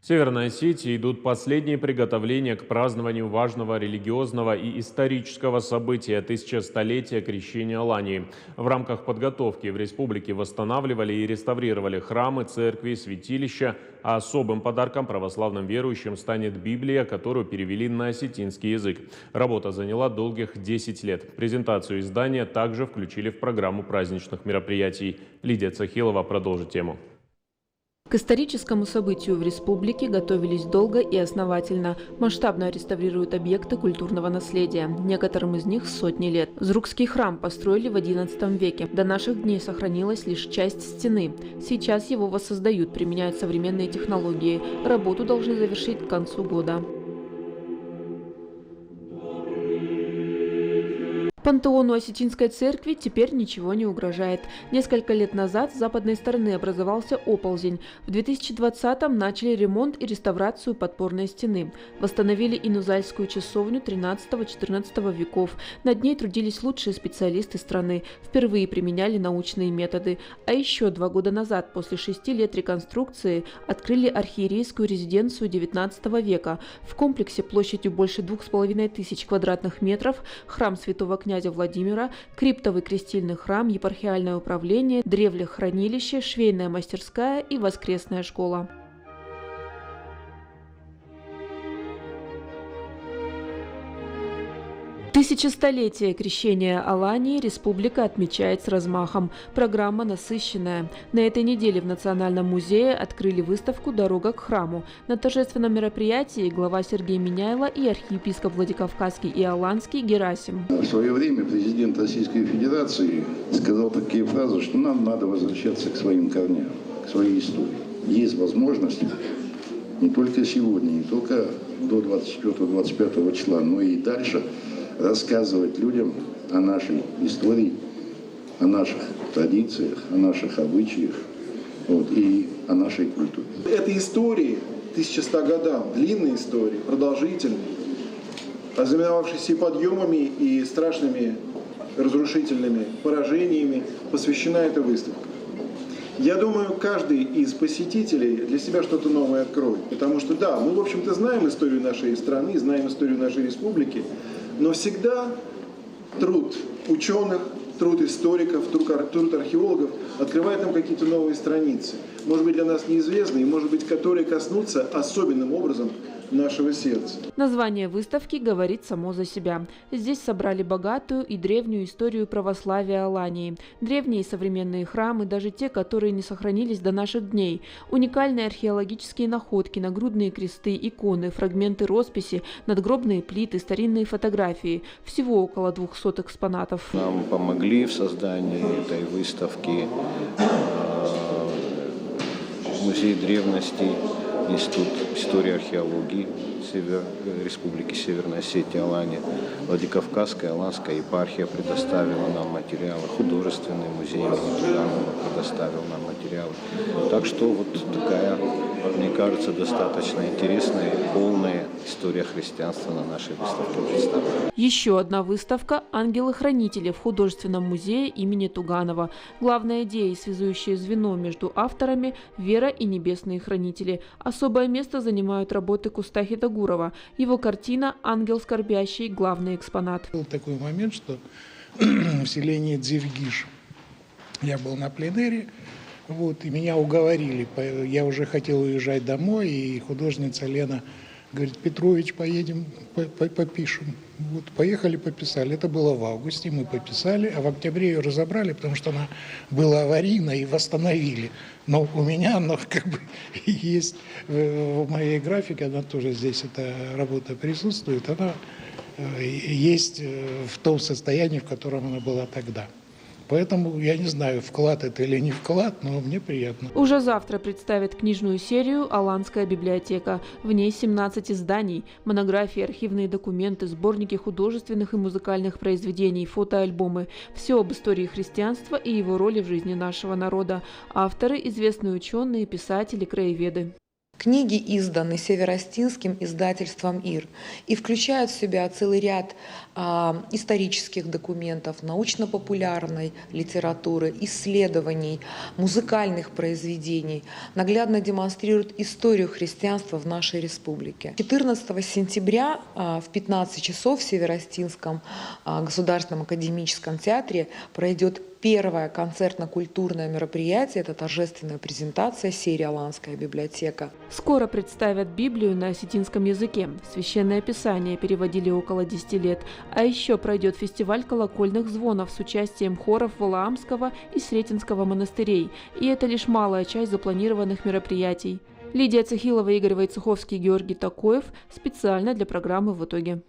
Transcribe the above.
В Северной Осетии идут последние приготовления к празднованию важного религиозного и исторического события тысячелетия крещения Алании. В рамках подготовки в республике восстанавливали и реставрировали храмы, церкви, святилища, а особым подарком православным верующим станет Библия, которую перевели на осетинский язык. Работа заняла долгих 10 лет. Презентацию издания также включили в программу праздничных мероприятий. Лидия Цахилова продолжит тему. К историческому событию в республике готовились долго и основательно. Масштабно реставрируют объекты культурного наследия. Некоторым из них сотни лет. Зрукский храм построили в XI веке. До наших дней сохранилась лишь часть стены. Сейчас его воссоздают, применяют современные технологии. Работу должны завершить к концу года. Пантеону Осетинской церкви теперь ничего не угрожает. Несколько лет назад с западной стороны образовался оползень. В 2020-м начали ремонт и реставрацию подпорной стены. Восстановили Инузальскую часовню XIII-XIV веков. Над ней трудились лучшие специалисты страны. Впервые применяли научные методы. А еще 2 года назад, после 6 лет реконструкции, открыли архиерейскую резиденцию XIX века. В комплексе площадью больше 2500 квадратных метров храм святого князя Владимира, криптовый крестильный храм, епархиальное управление, древлехранилище, швейная мастерская и воскресная школа. Тысячелетие крещения Алании республика отмечает с размахом. Программа насыщенная. На этой неделе в Национальном музее открыли выставку «Дорога к храму». На торжественном мероприятии глава Сергей Миняйло и архиепископ Владикавказский и Аланский Герасим. В свое время президент Российской Федерации сказал такие фразы, что нам надо возвращаться к своим корням, к своей истории. Есть возможность не только сегодня, не только до 24-25 числа, но и дальше рассказывать людям о нашей истории, о наших традициях, о наших обычаях и о нашей культуре. Этой истории, 1100 годам, длинной истории, продолжительной, ознаменовавшейся и подъемами, и страшными разрушительными поражениями, посвящена эта выставка. Я думаю, каждый из посетителей для себя что-то новое откроет. Потому что, да, мы, в общем-то, знаем историю нашей страны, знаем историю нашей республики, но всегда труд ученых, труд историков, труд археологов открывает нам какие-то новые страницы. Может быть, для нас неизвестные, может быть, которые коснутся особенным образом нашего сердца. Название выставки говорит само за себя. Здесь собрали богатую и древнюю историю православия Алании. Древние и современные храмы, даже те, которые не сохранились до наших дней. Уникальные археологические находки, нагрудные кресты, иконы, фрагменты росписи, надгробные плиты, старинные фотографии. Всего около 200 экспонатов. Нам помогли в создании этой выставки Музей древностей, Институт истории и археологии Республики Северная Осетия, Алания, Владикавказская, Аланская епархия предоставила нам материалы, художественный музей имени Туганова предоставил нам материалы. Так что вот такая, мне кажется, достаточно интересная и полная история христианства на нашей выставке представлена. Еще одна выставка «Ангелы-хранители» в художественном музее имени Туганова. Главная идея и связующее звено между авторами – вера и небесные хранители. Особое место занимают работы Кустахита Гурова. Его картина «Ангел скорбящий» – главный экспонат. Был такой момент, что в селении Дзивгиш я был на пленэре, и меня уговорили. Я уже хотел уезжать домой, и художница Лена говорит: Петрович, поедем, попишем. Поехали, пописали. Это было в августе, мы пописали, а в октябре ее разобрали, потому что она была аварийна, и восстановили. Но у меня она есть в моей графике, она тоже здесь, эта работа присутствует, она есть в том состоянии, в котором она была тогда. Поэтому я не знаю, вклад это или не вклад, но мне приятно. Уже завтра представят книжную серию «Аланская библиотека». В ней 17 изданий, монографии, архивные документы, сборники художественных и музыкальных произведений, фотоальбомы. Все об истории христианства и его роли в жизни нашего народа. Авторы – известные ученые, писатели, краеведы. Книги изданы Северостинским издательством «Ир» и включают в себя целый ряд исторических документов, научно-популярной литературы, исследований, музыкальных произведений, наглядно демонстрируют историю христианства в нашей республике. 14 сентября в 15 часов в Северостинском государственном академическом театре пройдет первое концертно-культурное мероприятие – это торжественная презентация серии «Аланская библиотека». Скоро представят Библию на осетинском языке. Священное Писание переводили около 10 лет. А еще пройдет фестиваль колокольных звонов с участием хоров Валаамского и Сретенского монастырей. И это лишь малая часть запланированных мероприятий. Лидия Цехилова, Игорь Войцеховский, Георгий Такоев. Специально для программы «В итоге».